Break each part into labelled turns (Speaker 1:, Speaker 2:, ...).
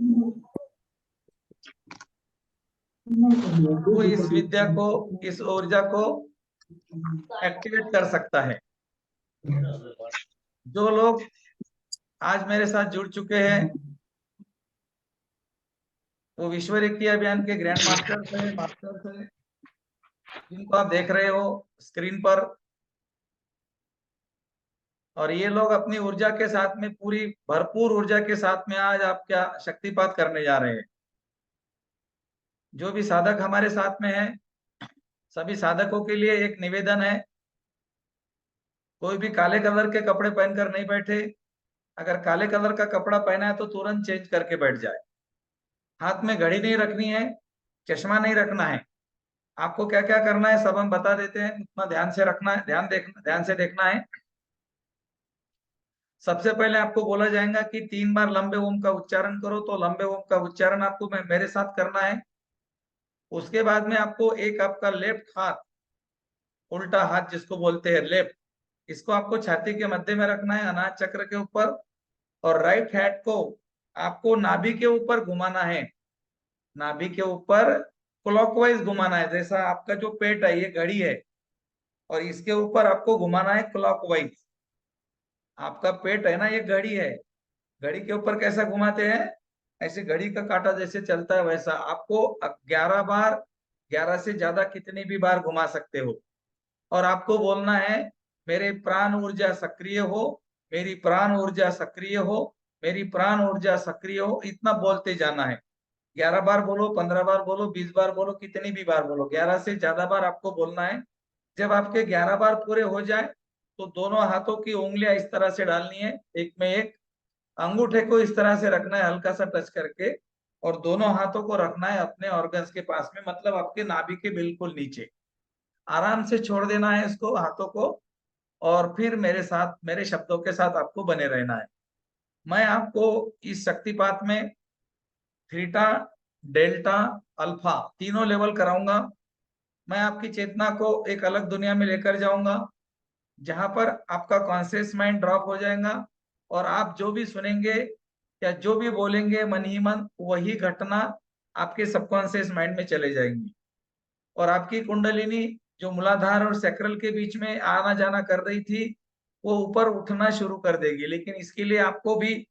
Speaker 1: वो इस विद्या को, इस ऊर्जा को एक्टिवेट कर सकता है। जो लोग आज मेरे साथ जुड़ चुके हैं वो विश्व रेकी अभियान के ग्रैंड मास्टर्स है, मास्टर्स है, जिनको आप देख रहे हो स्क्रीन पर। और ये लोग अपनी ऊर्जा के साथ में, पूरी भरपूर ऊर्जा के साथ में आज आप क्या शक्तिपात करने जा रहे हैं। जो भी साधक हमारे साथ में है, सभी साधकों के लिए एक निवेदन है, कोई भी काले कलर के कपड़े पहनकर नहीं बैठे। अगर काले कलर का कपड़ा पहना है तो तुरंत चेंज करके बैठ जाए। हाथ में घड़ी नहीं रखनी है, चश्मा नहीं रखना है। आपको क्या क्या करना है सब हम बता देते हैं, उतना ध्यान से रखना है, ध्यान से देखना है। सबसे पहले आपको बोला जाएगा कि 3 बार लंबे ओम का उच्चारण करो, तो लंबे ओम का उच्चारण आपको मेरे साथ करना है। उसके बाद में आपको एक आपका लेफ्ट हाथ, उल्टा हाथ जिसको बोलते हैं लेफ्ट, इसको आपको छाती के मध्य में रखना है, अनाहत चक्र के ऊपर। और राइट हैंड को आपको नाभि के ऊपर घुमाना है, नाभि के ऊपर क्लॉकवाइज घुमाना है। जैसा आपका जो पेट है ये घड़ी है, और इसके ऊपर आपको घुमाना है क्लॉकवाइज। आपका पेट है ना, ये घड़ी है, घड़ी के ऊपर कैसा घुमाते हैं, ऐसे घड़ी का कांटा जैसे चलता है वैसा आपको 11 बार, 11 से ज्यादा कितनी भी बार घुमा सकते हो। और आपको बोलना है मेरे प्राण ऊर्जा सक्रिय हो, मेरी प्राण ऊर्जा सक्रिय हो, मेरी प्राण ऊर्जा सक्रिय हो, इतना बोलते जाना है। 11 बार बोलो, 15 बार बोलो, 20 बार बोलो, कितनी भी बार बोलो, 11 से ज्यादा बार आपको बोलना है। जब आपके 11 बार पूरे हो जाए तो दोनों हाथों की उंगलियां इस तरह से डालनी है, एक में एक। अंगूठे को इस तरह से रखना है हल्का सा टच करके, और दोनों हाथों को रखना है अपने ऑर्गन्स के पास में, मतलब आपके नाभि के बिल्कुल नीचे। आराम से छोड़ देना है इसको, हाथों को। और फिर मेरे साथ, मेरे शब्दों के साथ आपको बने रहना है। मैं आपको इस शक्तिपात में थीटा, डेल्टा, अल्फा तीनों लेवल कराऊंगा। मैं आपकी चेतना को एक अलग दुनिया में लेकर जाऊंगा, जहां पर आपका कॉन्शियस माइंड ड्रॉप हो जाएगा, और आप जो भी सुनेंगे या जो भी बोलेंगे मन ही मन, वही घटना आपके सबकॉन्शियस माइंड में चले जाएंगी। और आपकी कुंडलिनी जो मूलाधार और सैक्रल के बीच में आना जाना कर रही थी, वो ऊपर उठना शुरू कर देगी। लेकिन इसके लिए आपको भी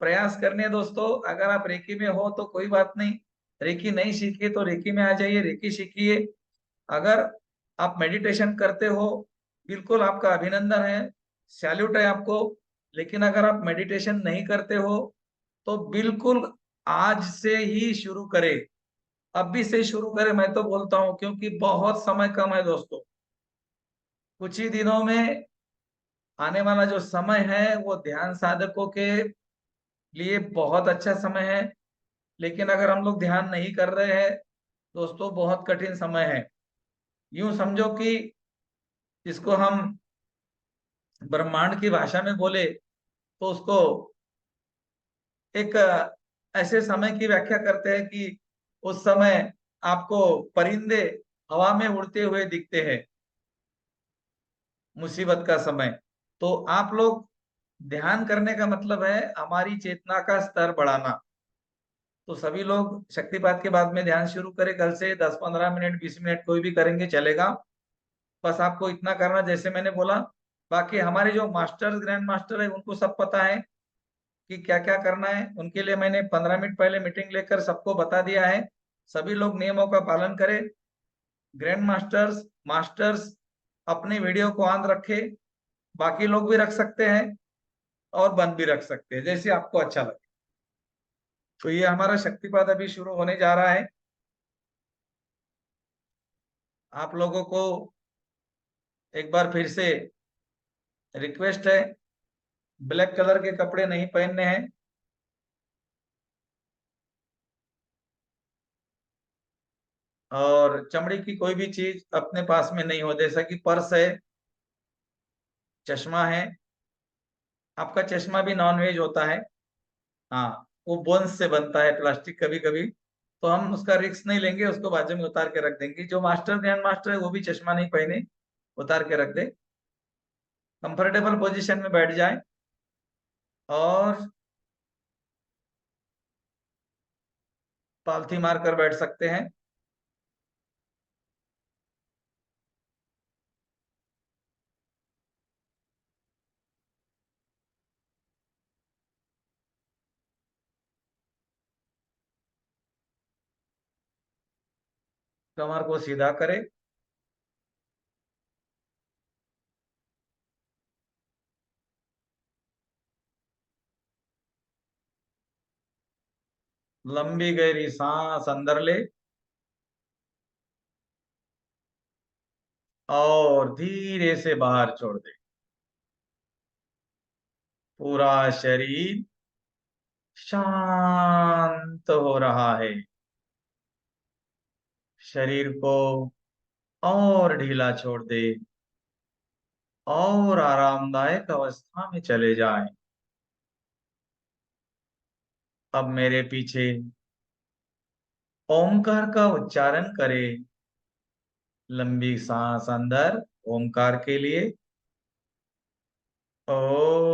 Speaker 1: प्रयास करने हैं दोस्तों। अगर आप रेकी में हो तो कोई बात नहीं, रेकी नहीं सीखिए तो रेकी में आ जाइए, रेकी सीखिए। अगर आप मेडिटेशन करते हो, बिल्कुल आपका अभिनंदन है, सैल्यूट है आपको। लेकिन अगर आप मेडिटेशन नहीं करते हो तो बिल्कुल आज से ही शुरू करें, अभी से शुरू करें, मैं तो बोलता हूं, क्योंकि बहुत समय कम है दोस्तों। कुछ ही दिनों में आने वाला जो समय है वो ध्यान साधकों के लिए बहुत अच्छा समय है। लेकिन अगर हम लोग ध्यान नहीं कर रहे हैं दोस्तों, बहुत कठिन समय है। यूं समझो कि इसको हम ब्रह्मांड की भाषा में बोले तो उसको एक ऐसे समय की व्याख्या करते हैं कि उस समय आपको परिंदे हवा में उड़ते हुए दिखते हैं, मुसीबत का समय। तो आप लोग, ध्यान करने का मतलब है हमारी चेतना का स्तर बढ़ाना। तो सभी लोग शक्तिपात के बाद में ध्यान शुरू करें, कल से 10-15 मिनट, 20 मिनट, कोई भी करेंगे चलेगा। बस आपको इतना करना जैसे मैंने बोला। बाकी हमारे जो मास्टर्स, ग्रैंड मास्टर है, उनको सब पता है कि क्या क्या करना है। उनके लिए मैंने 15 मिनट पहले मीटिंग लेकर सबको बता दिया है। सभी लोग नियमों का पालन करें। ग्रैंड मास्टर्स, मास्टर्स अपने वीडियो को ऑन रखे, बाकी लोग भी रख सकते हैं और बंद भी रख सकते हैं, जैसे आपको अच्छा लगे। तो ये हमारा शक्तिपात अभी शुरू होने जा रहा है। आप लोगों को एक बार फिर से रिक्वेस्ट है, ब्लैक कलर के कपड़े नहीं पहनने हैं। और चमड़ी की कोई भी चीज अपने पास में नहीं हो, जैसा कि पर्स है, चश्मा है। आपका चश्मा भी नॉन वेज होता है, हाँ, वो बोन्स से बनता है, प्लास्टिक कभी कभी। तो हम उसका रिस्क नहीं लेंगे, उसको बाजू में उतार के रख देंगे। जो मास्टर, ग्रैंड मास्टर है, वो भी चश्मा नहीं पहने, उतार के रख दे, कंफर्टेबल पोजीशन में बैठ जाए। और पालथी मारकर बैठ सकते हैं। कमर को सीधा करें। लंबी गहरी सांस अंदर ले और धीरे से बाहर छोड़ दे। पूरा शरीर शांत हो रहा है। शरीर को और ढीला छोड़ दे और आरामदायक अवस्था में चले जाए। अब मेरे पीछे ओमकार का उच्चारण करे। लंबी सांस अंदर ओमकार के लिए। ओ।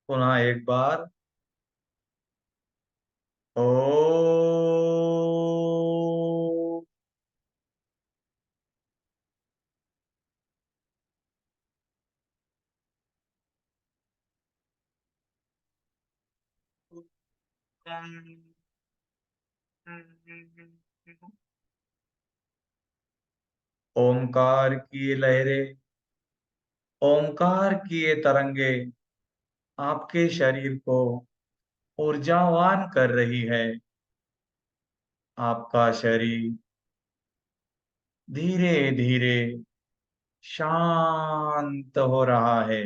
Speaker 1: पुनः एक बार। ओ। ओमकार की ये लहरें, ओमकार की ये तरंगे आपके शरीर को ऊर्जावान कर रही है। आपका शरीर धीरे धीरे शांत हो रहा है।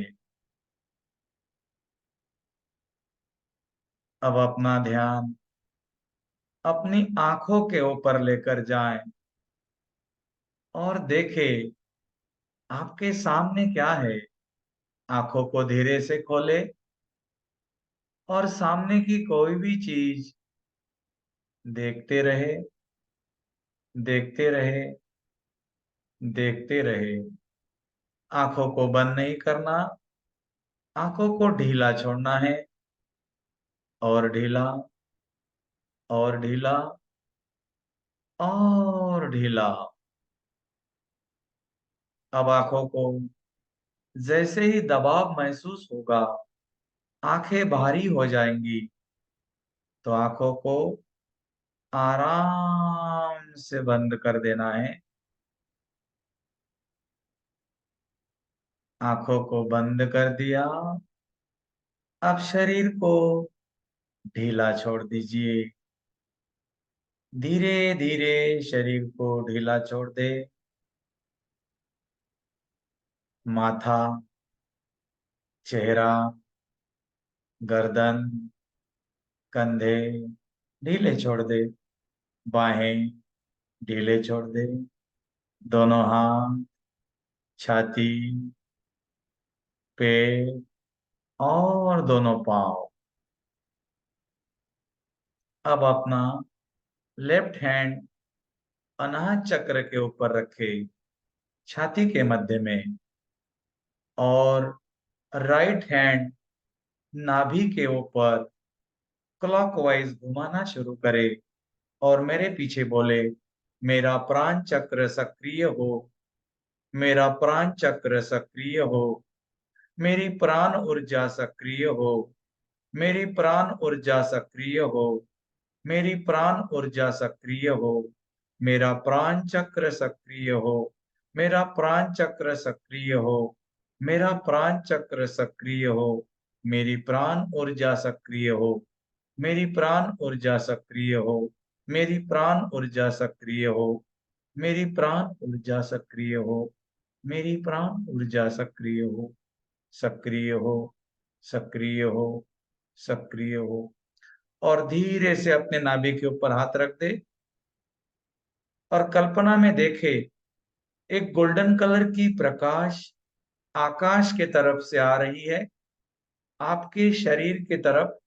Speaker 1: अब अपना ध्यान अपनी आंखों के ऊपर लेकर जाएं और देखें आपके सामने क्या है। आंखों को धीरे से खोले और सामने की कोई भी चीज देखते रहे, देखते रहे, देखते रहे। आंखों को बंद नहीं करना, आंखों को ढीला छोड़ना है। और ढीला, और ढीला, और ढीला। अब आंखों को जैसे ही दबाव महसूस होगा, आंखें भारी हो जाएंगी। तो आंखों को आराम से बंद कर देना है। आंखों को बंद कर दिया। अब शरीर को ढीला छोड़ दीजिए। धीरे धीरे शरीर को ढीला छोड़ दे। माथा, चेहरा, गर्दन, कंधे ढीले छोड़ दे। बाहें ढीले छोड़ दे। दोनों हाथ, छाती, पेट और दोनों पांव। अब अपना लेफ्ट हैंड अनाहत चक्र के ऊपर रखे, छाती के मध्य में। और राइट हैंड नाभि के ऊपर क्लॉकवाइज घुमाना शुरू करे और मेरे पीछे बोले, मेरा प्राण चक्र सक्रिय हो, मेरा प्राण चक्र सक्रिय हो, मेरी प्राण ऊर्जा सक्रिय हो, मेरी प्राण ऊर्जा सक्रिय हो, मेरी प्राण ऊर्जा सक्रिय हो, मेरा प्राण चक्र सक्रिय हो, मेरा प्राण चक्र सक्रिय हो, मेरा प्राण चक्र सक्रिय हो, मेरी प्राण ऊर्जा सक्रिय हो, मेरी प्राण ऊर्जा सक्रिय हो, मेरी प्राण ऊर्जा सक्रिय हो, मेरी प्राण ऊर्जा सक्रिय हो, मेरी प्राण ऊर्जा सक्रिय हो, सक्रिय हो, सक्रिय हो, सक्रिय हो। और धीरे से अपने नाभि के ऊपर हाथ रख दे और कल्पना में देखे एक गोल्डन कलर की प्रकाश आकाश के तरफ से आ रही है आपके शरीर की तरफ।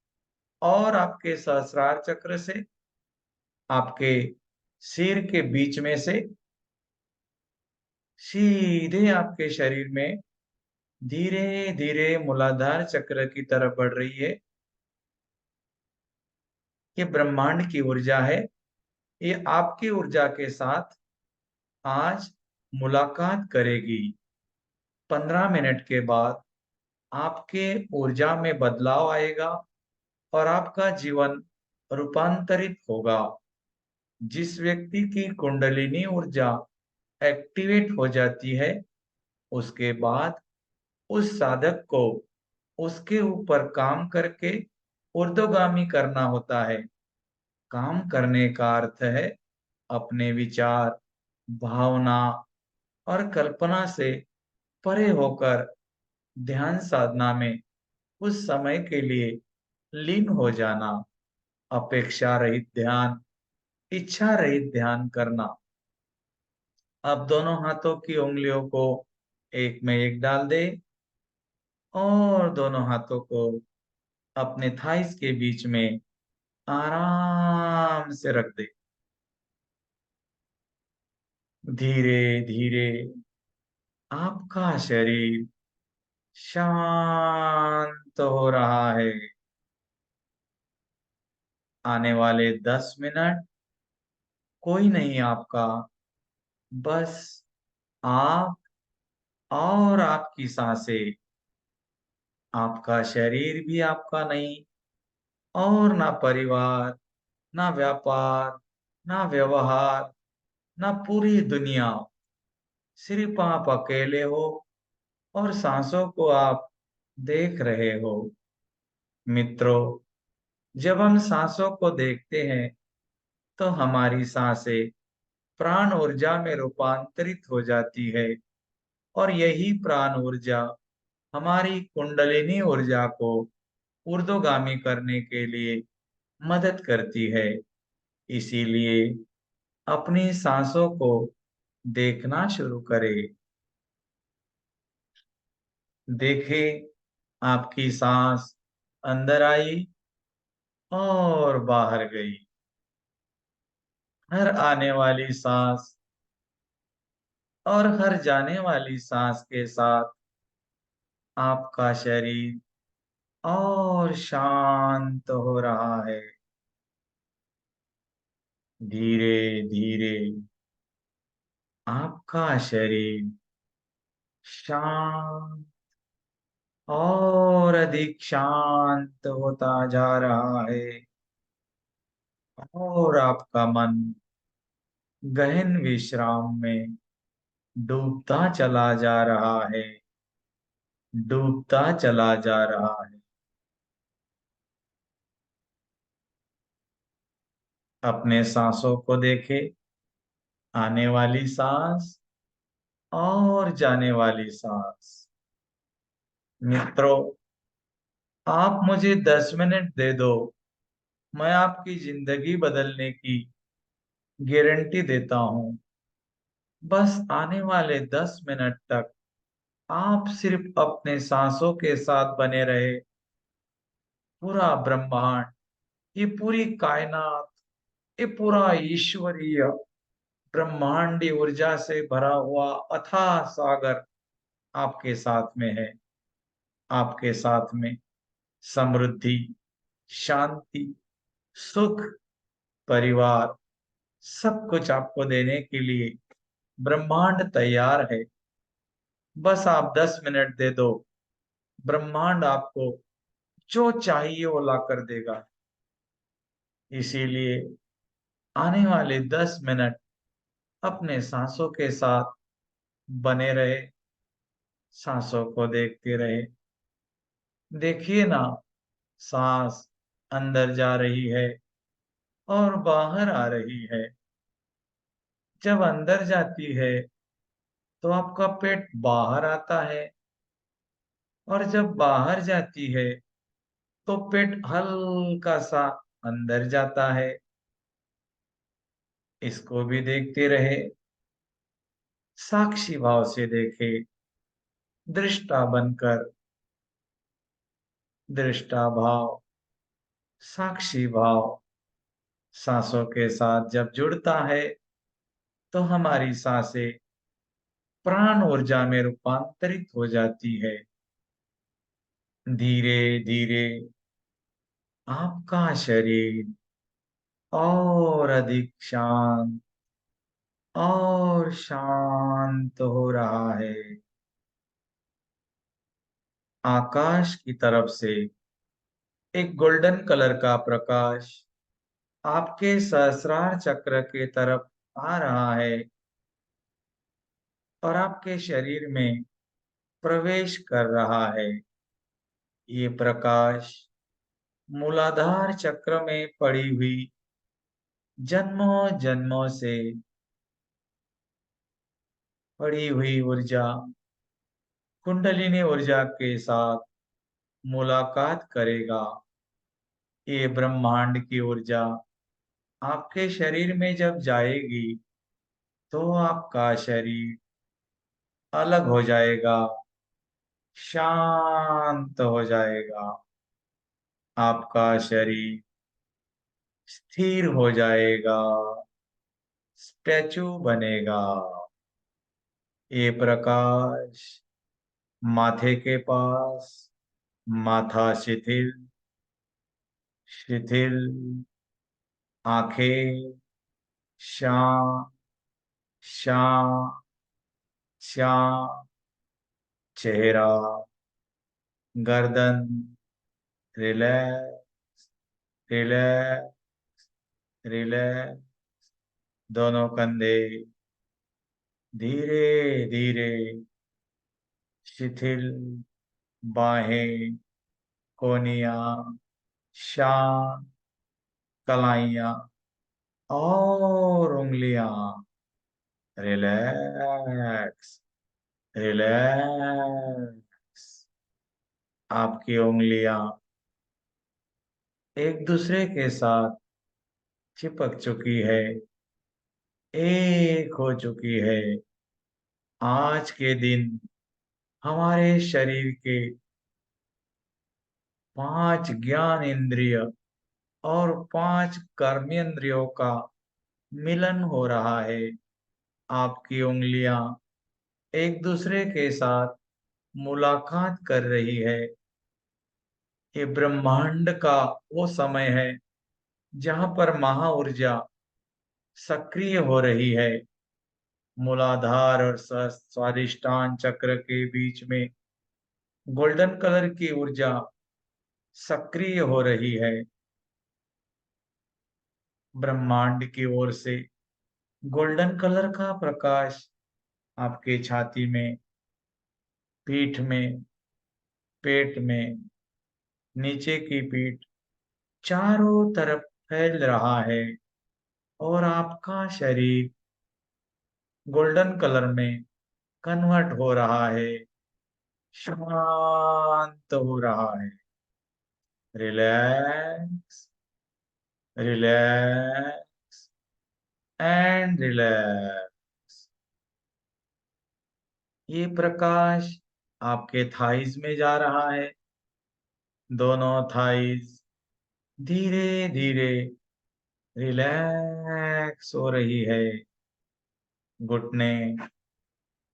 Speaker 1: और आपके सहस्रार चक्र से, आपके सिर के बीच में से सीधे आपके शरीर में धीरे धीरे मूलाधार चक्र की तरफ बढ़ रही है। ये ब्रह्मांड की ऊर्जा है। ये आपकी ऊर्जा के साथ आज मुलाकात करेगी। 15 मिनट के बाद आपके ऊर्जा में बदलाव आएगा और आपका जीवन रूपांतरित होगा। जिस व्यक्ति की कुंडलिनी ऊर्जा एक्टिवेट हो जाती है, उसके बाद उस साधक को उसके ऊपर काम करके ऊर्ध्वगामी करना होता है। काम करने का अर्थ है अपने विचार, भावना और कल्पना से परे होकर ध्यान साधना में कुछ समय के लिए लीन हो जाना। अपेक्षा रहित ध्यान, इच्छा रहित ध्यान करना। अब दोनों हाथों की उंगलियों को एक में एक डाल दे और दोनों हाथों को अपने थाइस के बीच में आराम से रख दे। धीरे धीरे आपका शरीर शांत हो रहा है। आने वाले 10 मिनट कोई नहीं आपका, बस आप और आपकी सांसें। आपका शरीर भी आपका नहीं, और ना परिवार, ना व्यापार, ना व्यवहार, ना पूरी दुनिया। सिर्फ आप अकेले हो और सांसों को आप देख रहे हो। मित्रों, जब हम सांसों को देखते हैं तो हमारी सांसें प्राण ऊर्जा में रूपांतरित हो जाती है, और यही प्राण ऊर्जा हमारी कुंडलिनी ऊर्जा को ऊर्ध्वगामी करने के लिए मदद करती है। इसीलिए अपनी सांसों को देखना शुरू करें। देखें, आपकी सांस अंदर आई और बाहर गई। हर आने वाली सांस और हर जाने वाली सांस के साथ आपका शरीर और शांत हो रहा है। धीरे धीरे आपका शरीर शांत और अधिक शांत होता जा रहा है, और आपका मन गहन विश्राम में डूबता चला जा रहा है, डूबता चला जा रहा है। अपने सांसों को देखे, आने वाली सांस और जाने वाली सांस। मित्रों, आप मुझे 10 मिनट दे दो, मैं आपकी जिंदगी बदलने की गारंटी देता हूँ। बस आने वाले 10 मिनट तक आप सिर्फ अपने सांसों के साथ बने रहे। पूरा ब्रह्मांड, ये पूरी कायनात, ये पूरा ईश्वरीय ब्रह्मांडी ऊर्जा से भरा हुआ अथाह सागर आपके साथ में है। आपके साथ में समृद्धि, शांति, सुख, परिवार, सब कुछ आपको देने के लिए ब्रह्मांड तैयार है। बस आप 10 मिनट दे दो, ब्रह्मांड आपको जो चाहिए वो ला कर देगा। इसीलिए आने वाले 10 मिनट अपने सांसों के साथ बने रहे, सांसों को देखते रहे। देखिए ना, सांस अंदर जा रही है और बाहर आ रही है। जब अंदर जाती है तो आपका पेट बाहर आता है, और जब बाहर जाती है तो पेट हल्का सा अंदर जाता है। इसको भी देखते रहे, साक्षी भाव से देखे, दृष्टा बनकर। दृष्टा भाव, साक्षी भाव सांसों के साथ जब जुड़ता है तो हमारी सांसें प्राण ऊर्जा में रूपांतरित हो जाती है। धीरे धीरे आपका शरीर और अधिक शांत और शांत हो रहा है। आकाश की तरफ से एक गोल्डन कलर का प्रकाश आपके सहस्रार चक्र के तरफ आ रहा है और आपके शरीर में प्रवेश कर रहा है। ये प्रकाश मूलाधार चक्र में पड़ी हुई जन्मों जन्मों से पड़ी हुई ऊर्जा कुंडलिनी ऊर्जा के साथ मुलाकात करेगा। ये ब्रह्मांड की ऊर्जा आपके शरीर में जब जाएगी तो आपका शरीर अलग हो जाएगा, शांत हो जाएगा। आपका शरीर स्थिर हो जाएगा, स्टैचू बनेगा। ये प्रकाश माथे के पास, माथा शिथिल शिथिल, आंखें शांत शांत शांत, चेहरा गर्दन रिलैक्स रिलैक्स रिलैक्स, दोनों कंधे धीरे धीरे शिथिल, बाहें कोहनियां शांत, कलाइयां और उंगलियां रिलैक्स रिलैक्स। आपकी उंगलियां एक दूसरे के साथ चिपक चुकी है, एक हो चुकी है। आज के दिन हमारे शरीर के 5 ज्ञान इंद्रिय और 5 कर्मेंद्रियों का मिलन हो रहा है। आपकी उंगलियां एक दूसरे के साथ मुलाकात कर रही है। ये ब्रह्मांड का वो समय है जहां पर महा ऊर्जा सक्रिय हो रही है। मूलाधार और स्वादिष्टान चक्र के बीच में गोल्डन कलर की ऊर्जा सक्रिय हो रही है। ब्रह्मांड की ओर से गोल्डन कलर का प्रकाश आपके छाती में, पीठ में, पेट में, नीचे की पीठ, चारों तरफ फैल रहा है और आपका शरीर गोल्डन कलर में कन्वर्ट हो रहा है, शांत हो रहा है। Relax relax and relax. ये प्रकाश आपके थाइज में जा रहा है। दोनों थाइज धीरे धीरे रिलैक्स हो रही है। घुटने,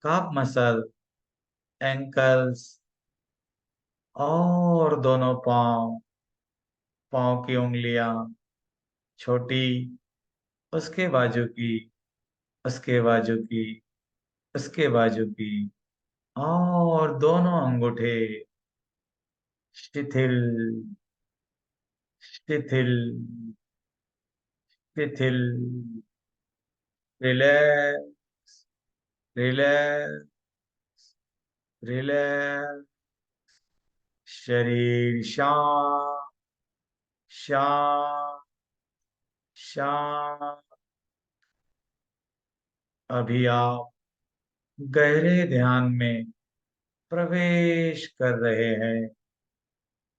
Speaker 1: काफ मसल, एंकल्स और दोनों पांव, पांव की उंगलियां छोटी, उसके बाजू की, उसके बाजू की, उसके बाजू की, और दोनों अंगूठे शिथिल शिथिल शिथिल। Relax relax relax. शरीर शांत शांत शांत। अभी आप गहरे ध्यान में प्रवेश कर रहे हैं।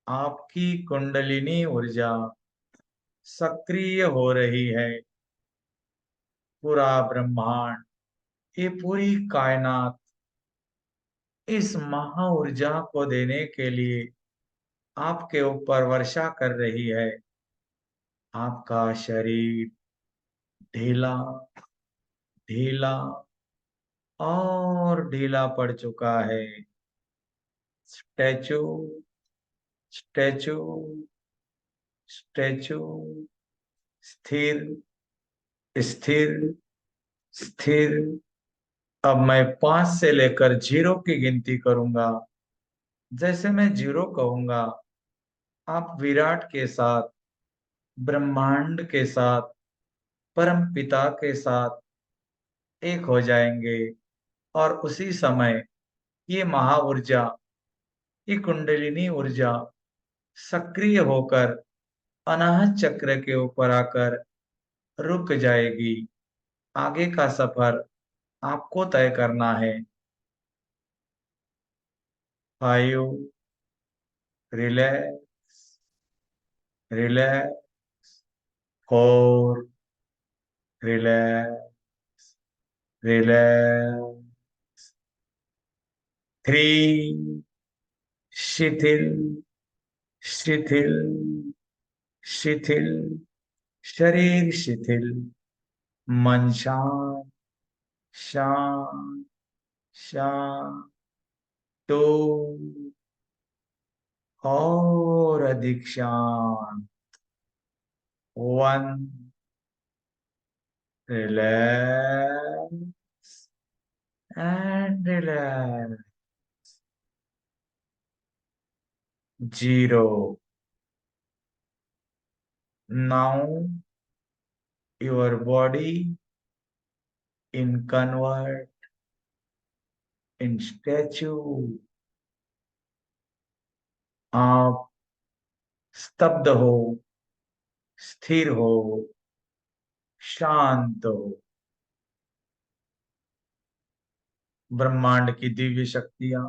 Speaker 1: आपकी कुंडलिनी ऊर्जा सक्रिय हो रही है। पूरा ब्रह्मांड, ये पूरी कायनात इस महा ऊर्जा को देने के लिए आपके ऊपर वर्षा कर रही है। आपका शरीर ढीला ढीला और ढीला पड़ चुका है। स्टैचू स्टैचू स्टैचू, स्थिर स्थिर स्थिर। अब मैं 5 से लेकर 0 की गिनती करूंगा। जैसे मैं 0 कहूंगा, आप विराट के साथ, ब्रह्मांड के साथ, परम पिता के साथ एक हो जाएंगे। और उसी समय ये महा ऊर्जा, ये कुंडलिनी ऊर्जा सक्रिय होकर अनाहत चक्र के ऊपर आकर रुक जाएगी। आगे का सफर आपको तय करना है। 5, रिलैक्स रिलैक्स। 4, relax relax. 3, शिथिल शिथिल शिथिल। शरीर शिथिल, मन शांत शांत शांत। 2, और अधिक शांत। 1, relax and relax. 0, now your body in convert in statue। आप स्तब्ध हो, स्थिर हो, शांत हो। ब्रह्मांड की दिव्य शक्तियां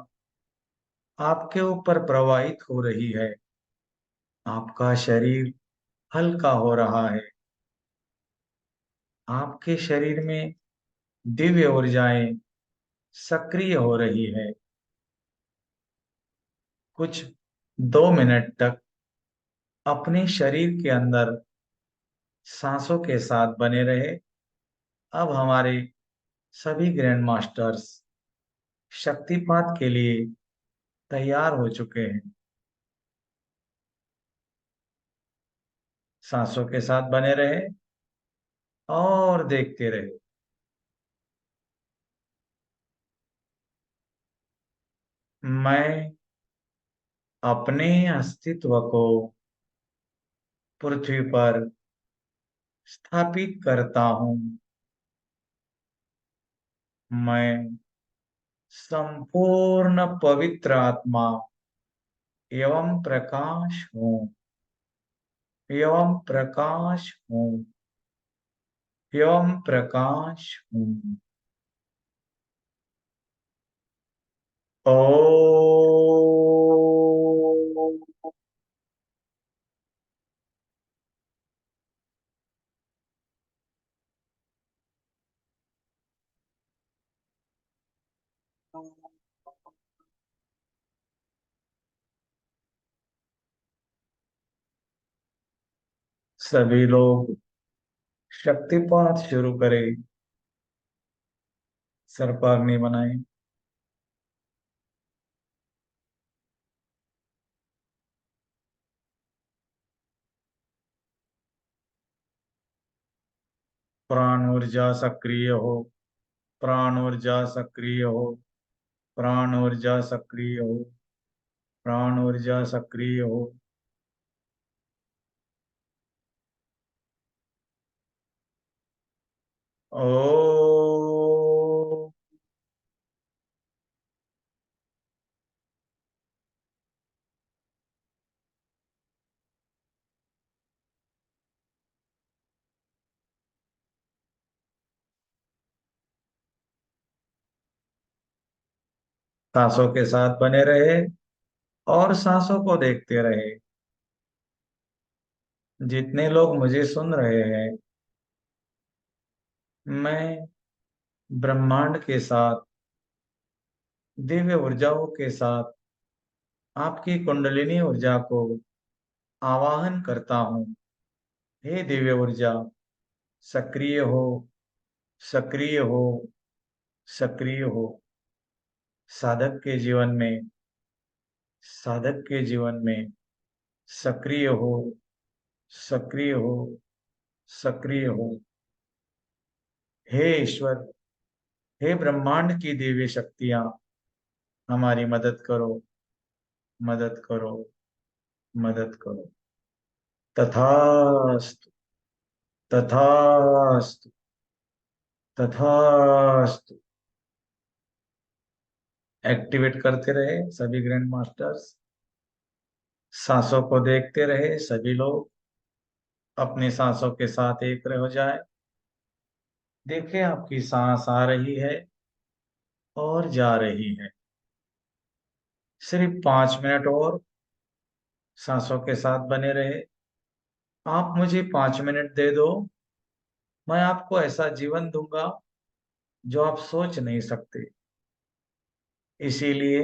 Speaker 1: आपके ऊपर प्रवाहित हो रही है। आपका शरीर हल्का हो रहा है। आपके शरीर में दिव्य ऊर्जाएं सक्रिय हो रही है। कुछ 2 मिनट तक अपने शरीर के अंदर सांसों के साथ बने रहे। अब हमारे सभी ग्रैंड मास्टर्स शक्तिपात के लिए तैयार हो चुके हैं। सांसों के साथ बने रहे और देखते रहे। मैं अपने अस्तित्व को पृथ्वी पर स्थापित करता हूँ। मैं संपूर्ण पवित्र आत्मा एवं प्रकाश हूँ, एवं प्रकाश हूँ, एवं प्रकाश हूँ। ओ, सभी लोग शक्तिपात शुरू करें। सर्पाग्नि बनाए। प्राण ऊर्जा सक्रिय हो, प्राण ऊर्जा सक्रिय हो, प्राण ऊर्जा सक्रिय हो, प्राण ऊर्जा सक्रिय हो। ओ, सांसों के साथ बने रहे और सांसों को देखते रहे। जितने लोग मुझे सुन रहे हैं, मैं ब्रह्मांड के साथ, दिव्य ऊर्जाओं के साथ आपकी कुंडलिनी ऊर्जा को आवाहन करता हूँ। हे दिव्य ऊर्जा, सक्रिय हो, सक्रिय हो, सक्रिय हो। साधक के जीवन में, साधक के जीवन में सक्रिय हो, सक्रिय हो, सक्रिय हो। हे ईश्वर, हे ब्रह्मांड की दिव्य शक्तियां, हमारी मदद करो, मदद करो, मदद करो। तथास्तु, तथास्तु, तथास्तु। एक्टिवेट करते रहे सभी ग्रैंड मास्टर्स। सांसों को देखते रहे सभी लोग, अपनी सांसों के साथ एक हो जाए। देखें आपकी सांस आ रही है और जा रही है। सिर्फ 5 मिनट और सांसों के साथ बने रहे। आप मुझे 5 मिनट दे दो, मैं आपको ऐसा जीवन दूंगा जो आप सोच नहीं सकते। इसीलिए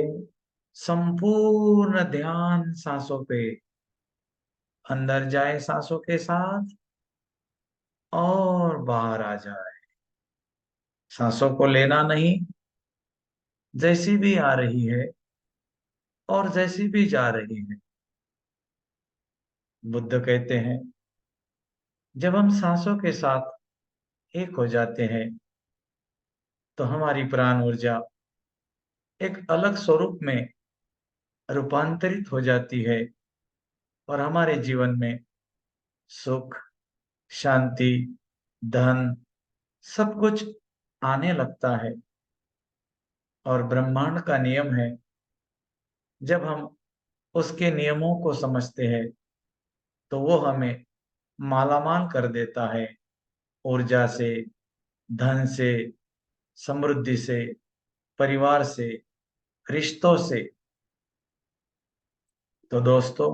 Speaker 1: संपूर्ण ध्यान सांसों पे। अंदर जाए सांसों के साथ और बाहर आ जाए। सांसों को लेना नहीं, जैसी भी आ रही है और जैसी भी जा रही है। बुद्ध कहते हैं, जब हम सांसों के साथ एक हो जाते हैं तो हमारी प्राण ऊर्जा एक अलग स्वरूप में रूपांतरित हो जाती है और हमारे जीवन में सुख, शांति, धन, सब कुछ आने लगता है। और ब्रह्मांड का नियम है, जब हम उसके नियमों को समझते हैं तो वो हमें मालामाल कर देता है, ऊर्जा से, धन से, समृद्धि से, परिवार से, रिश्तों से। तो दोस्तों,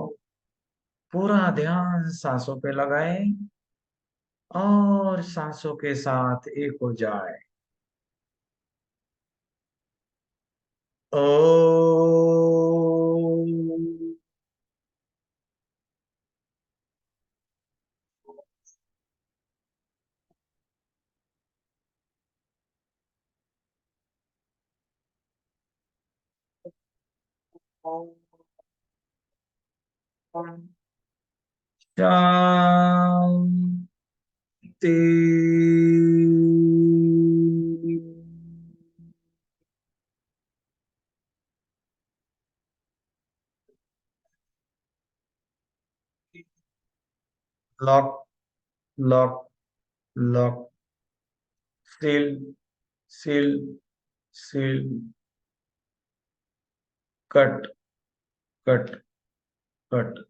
Speaker 1: पूरा ध्यान सांसों पे लगाएं और सांसों के साथ एक हो जाए। ओ, Shanti. Lock, lock, lock. Seal, seal, seal. Cut, cut, cut.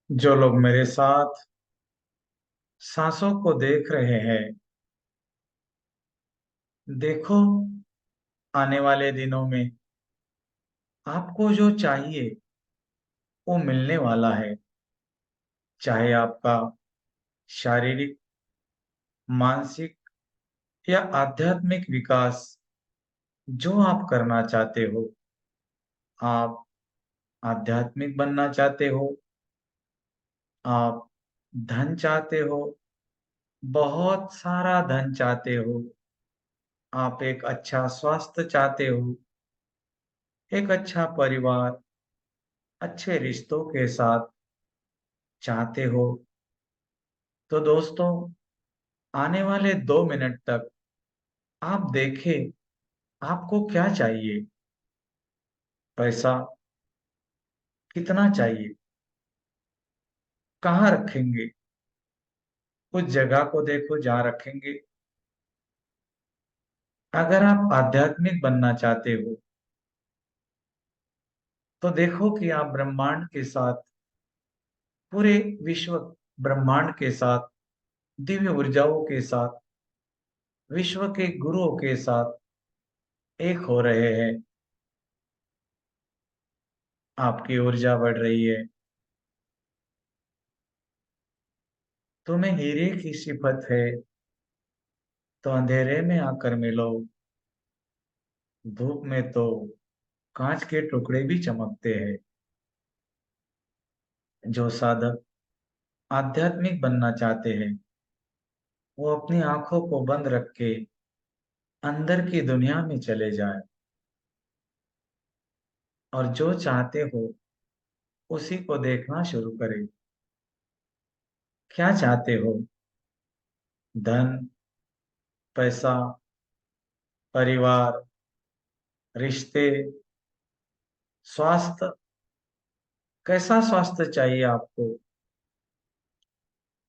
Speaker 1: जो लोग मेरे साथ सांसों को देख रहे हैं, देखो, आने वाले दिनों में आपको जो चाहिए वो मिलने वाला है। चाहे आपका शारीरिक, मानसिक या आध्यात्मिक विकास, जो आप करना चाहते हो। आप आध्यात्मिक बनना चाहते हो, आप धन चाहते हो, बहुत सारा धन चाहते हो, आप एक अच्छा स्वास्थ्य चाहते हो, एक अच्छा परिवार, अच्छे रिश्तों के साथ चाहते हो, तो दोस्तों, आने वाले 2 मिनट तक आप देखें आपको क्या चाहिए। पैसा कितना चाहिए, कहाँ रखेंगे, उस जगह को देखो जहाँ रखेंगे। अगर आप आध्यात्मिक बनना चाहते हो तो देखो कि आप ब्रह्मांड के साथ, पूरे विश्व ब्रह्मांड के साथ, दिव्य ऊर्जाओं के साथ, विश्व के गुरुओं के साथ एक हो रहे हैं। आपकी ऊर्जा बढ़ रही है। तुम्हें हीरे की सिफत है तो अंधेरे में आकर मिलो। धूप में तो कांच के टुकड़े भी चमकते हैं। जो साधक आध्यात्मिक बनना चाहते हैं वो अपनी आंखों को बंद रख के अंदर की दुनिया में चले जाएं, और जो चाहते हो उसी को देखना शुरू करें। क्या चाहते हो? धन, पैसा, परिवार, रिश्ते, स्वास्थ्य? कैसा स्वास्थ्य चाहिए आपको?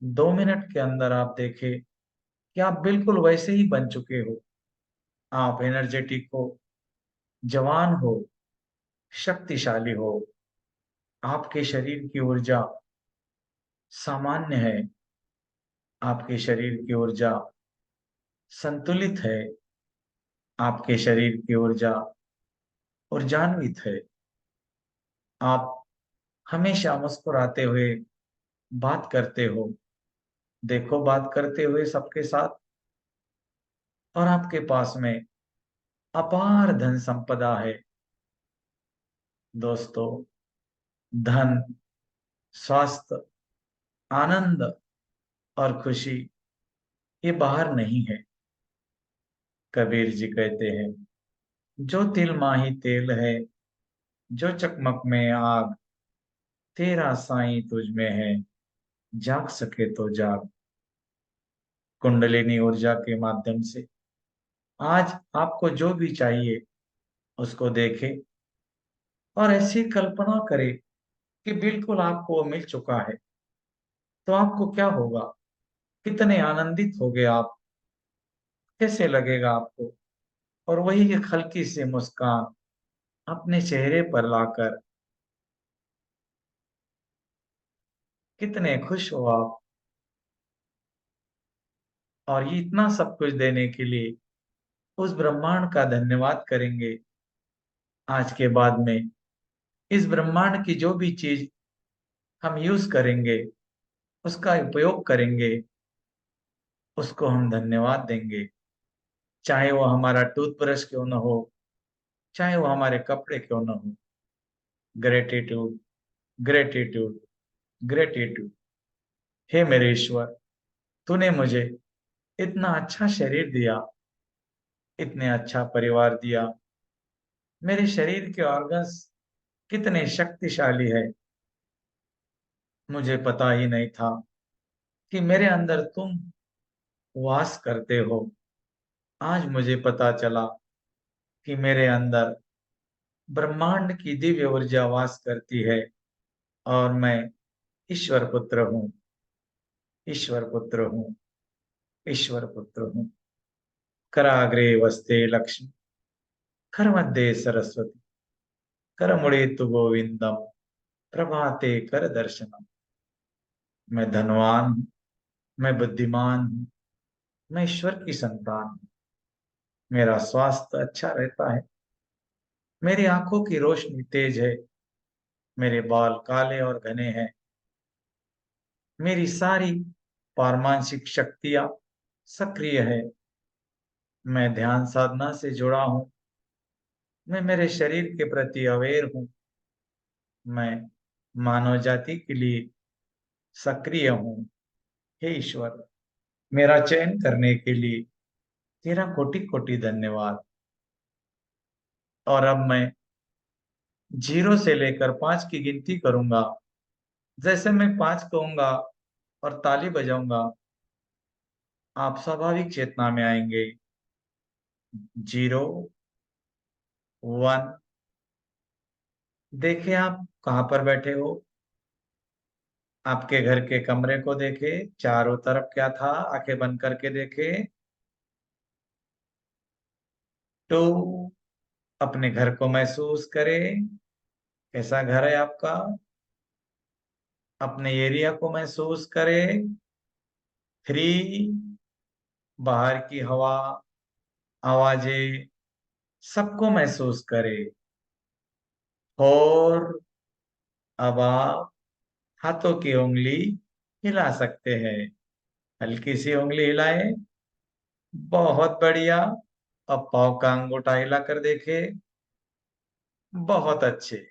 Speaker 1: 2 मिनट के अंदर आप देखें कि आप बिल्कुल वैसे ही बन चुके हो। आप एनर्जेटिक हो, जवान हो, शक्तिशाली हो। आपके शरीर की ऊर्जा सामान्य है। आपके शरीर की ऊर्जा संतुलित है। आपके शरीर की ऊर्जा ऊर्जान्वित है। आप हमेशा मुस्कुराते हुए बात करते हो। देखो, बात करते हुए सबके साथ। और आपके पास में अपार धन संपदा है। दोस्तों, धन, स्वास्थ्य, आनंद और खुशी ये बाहर नहीं है। कबीर जी कहते हैं, जो तिल माही तेल है, जो चकमक में आग, तेरा साईं तुझ में है, जाग सके तो जाग। कुंडलिनी ऊर्जा के माध्यम से आज आपको जो भी चाहिए उसको देखें और ऐसी कल्पना करें कि बिल्कुल आपको वो मिल चुका है। तो आपको क्या होगा? कितने आनंदित होगे आप? कैसे लगेगा आपको? और वही एक हल्की सी मुस्कान अपने चेहरे पर लाकर कितने खुश हो आप। और ये इतना सब कुछ देने के लिए उस ब्रह्मांड का धन्यवाद करेंगे। आज के बाद में इस ब्रह्मांड की जो भी चीज हम यूज करेंगे, उसका उपयोग करेंगे, उसको हम धन्यवाद देंगे। चाहे वो हमारा टूथब्रश क्यों न हो, चाहे वो हमारे कपड़े क्यों न हो। Gratitude, gratitude, gratitude. हे मेरे ईश्वर, तूने मुझे इतना अच्छा शरीर दिया, इतने अच्छा परिवार दिया। मेरे शरीर के ऑर्गन्स कितने शक्तिशाली है। मुझे पता ही नहीं था कि मेरे अंदर तुम वास करते हो। आज मुझे पता चला कि मेरे अंदर ब्रह्मांड की दिव्य ऊर्जा वास करती है और मैं ईश्वर पुत्र हूँ, ईश्वर पुत्र हूँ, ईश्वर पुत्र हूँ। कराग्रे वस्ते लक्ष्मी, करमध्ये सरस्वती, करमुळे तु गोविंदम, प्रभाते कर दर्शनम। मैं धनवान हूँ, मैं बुद्धिमान हूँ, मैं ईश्वर की संतान हूँ। मेरा स्वास्थ्य अच्छा रहता है। मेरी आंखों की रोशनी तेज है। मेरे बाल काले और घने हैं। मेरी सारी पारमानसिक शक्तियां सक्रिय है। मैं ध्यान साधना से जुड़ा हूँ। मैं मेरे शरीर के प्रति अवेयर हूँ। मैं मानव जाति के लिए सक्रिय हूँ। हे ईश्वर, मेरा चयन करने के लिए तेरा कोटि कोटि धन्यवाद। और अब मैं 0 से लेकर 5 की गिनती करूंगा। जैसे मैं 5 कहूंगा और ताली बजाऊंगा, आप स्वाभाविक चेतना में आएंगे। 0, 1। देखे आप कहाँ पर बैठे हो? आपके घर के कमरे को देखे, चारों तरफ क्या था, आंखें बंद करके देखे। 2, अपने घर को महसूस करें। कैसा घर है आपका? अपने एरिया को महसूस करें। 3, बाहर की हवा, आवाजें, सबको महसूस करें। 4, अब आप हाथों की उंगली हिला सकते हैं। हल्की सी उंगली हिलाएं। बहुत बढ़िया। अब पाँव का अंगूठा हिला कर देखे। बहुत अच्छे।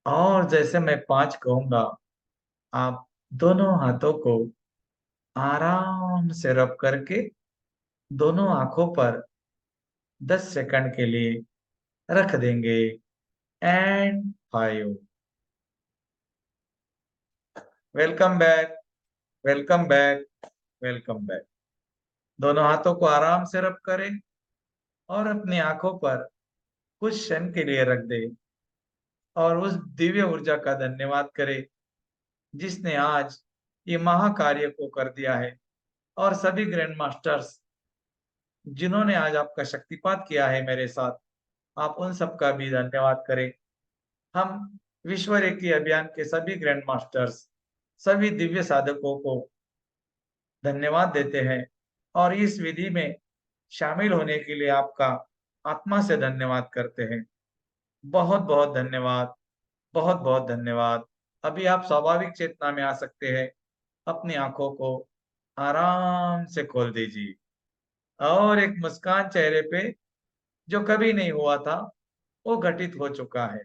Speaker 1: और जैसे मैं 5 कहूंगा आप दोनों हाथों को आराम से रब करके दोनों आंखों पर 10 सेकंड के लिए रख देंगे। And 5। Welcome back, welcome back, welcome back. दोनों हाथों को आराम से रब करें और अपनी आंखों पर कुछ क्षण के लिए रख दे और उस दिव्य ऊर्जा का धन्यवाद करें जिसने आज ये महाकार्य को कर दिया है। और सभी ग्रैंड मास्टर्स जिन्होंने आज आपका शक्तिपात किया है मेरे साथ, आप उन सबका भी धन्यवाद करें। हम विश्व रेकी अभियान के सभी ग्रैंड मास्टर्स, सभी दिव्य साधकों को धन्यवाद देते हैं और इस विधि में शामिल होने के लिए आपका आत्मा से धन्यवाद करते हैं। बहुत बहुत धन्यवाद, बहुत बहुत धन्यवाद। अभी आप स्वाभाविक चेतना में आ सकते हैं। अपनी आंखों को आराम से खोल दीजिए और एक मुस्कान चेहरे पे जो कभी नहीं हुआ था वो घटित हो चुका है।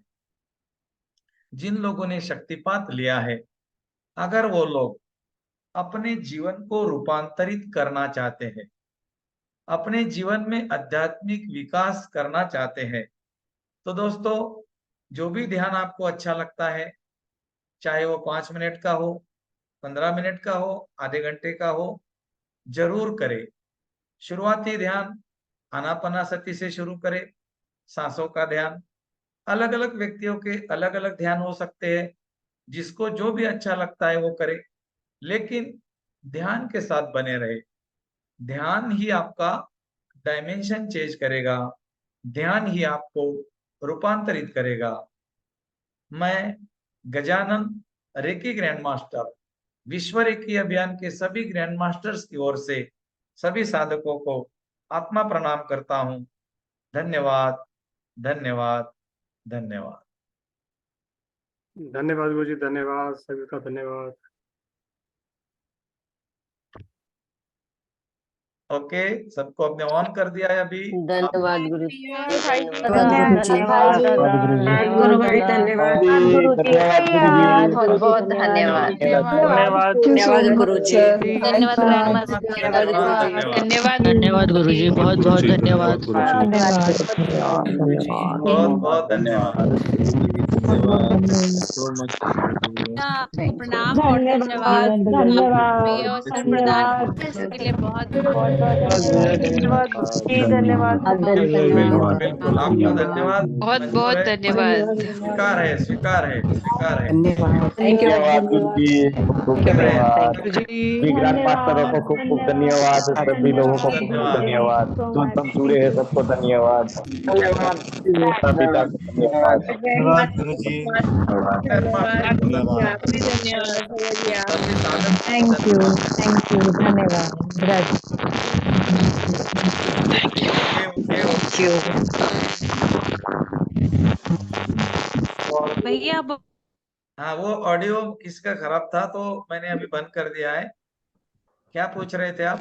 Speaker 1: जिन लोगों ने शक्तिपात लिया है, अगर वो लोग अपने जीवन को रूपांतरित करना चाहते हैं, अपने जीवन में आध्यात्मिक विकास करना चाहते हैं, तो दोस्तों जो भी ध्यान आपको अच्छा लगता है, चाहे वो 5 मिनट का हो, 15 मिनट का हो, आधे घंटे का हो, जरूर करें। शुरुआती ध्यान आनापानासती से शुरू करें, सांसों का ध्यान। अलग अलग व्यक्तियों के अलग अलग ध्यान हो सकते हैं, जिसको जो भी अच्छा लगता है वो करे, लेकिन ध्यान के साथ बने रहे। ध्यान ही आपका डायमेंशन चेंज करेगा, ध्यान ही आपको रूपांतरित करेगा। मैं गजानन रेकी ग्रैंड मास्टर, विश्व रेकी अभियान के सभी ग्रैंड मास्टर्स की ओर से सभी साधकों को आत्मा प्रणाम करता हूं। धन्यवाद, धन्यवाद, धन्यवाद।
Speaker 2: धन्यवाद गुरु जी, धन्यवाद सभी का, धन्यवाद।
Speaker 1: ओके, सबको आपने ऑन कर दिया है अभी।
Speaker 3: धन्यवाद गुरु जी,
Speaker 4: धन्यवाद गुरु भाई, धन्यवाद गुरु जी,
Speaker 3: बहुत बहुत धन्यवाद।
Speaker 2: धन्यवाद
Speaker 4: धन्यवाद गुरु जी,
Speaker 5: धन्यवाद ग्रैंड मास्टर, धन्यवाद धन्यवाद गुरु जी, बहुत बहुत धन्यवाद।
Speaker 1: बहुत बहुत धन्यवाद।
Speaker 5: प्रणाम और धन्यवाद, प्रिय अवसर प्रदान करने के लिए बहुत बहुत
Speaker 4: धन्यवाद
Speaker 1: बिल्कुल आपका धन्यवाद।
Speaker 5: बहुत बहुत धन्यवाद।
Speaker 1: स्वीकार है, स्वीकार है, स्वीकार है।
Speaker 4: थैंक यू
Speaker 6: धन्यवाद गुरु जी, खूब खूब धन्यवाद। सभी ग्रैंड मास्टरों को खूब खूब धन्यवाद। सभी लोगों को खूब खूब धन्यवाद। जो सब जुड़े हैं सबको धन्यवाद। माता पिता को धन्यवाद।
Speaker 7: धन्यवाद गुरु जी, धन्यवाद।
Speaker 4: थैंक यू, धन्यवाद।
Speaker 5: भैया
Speaker 1: हाँ, वो ऑडियो किसका खराब था तो मैंने अभी बंद कर दिया है। क्या पूछ रहे थे आप?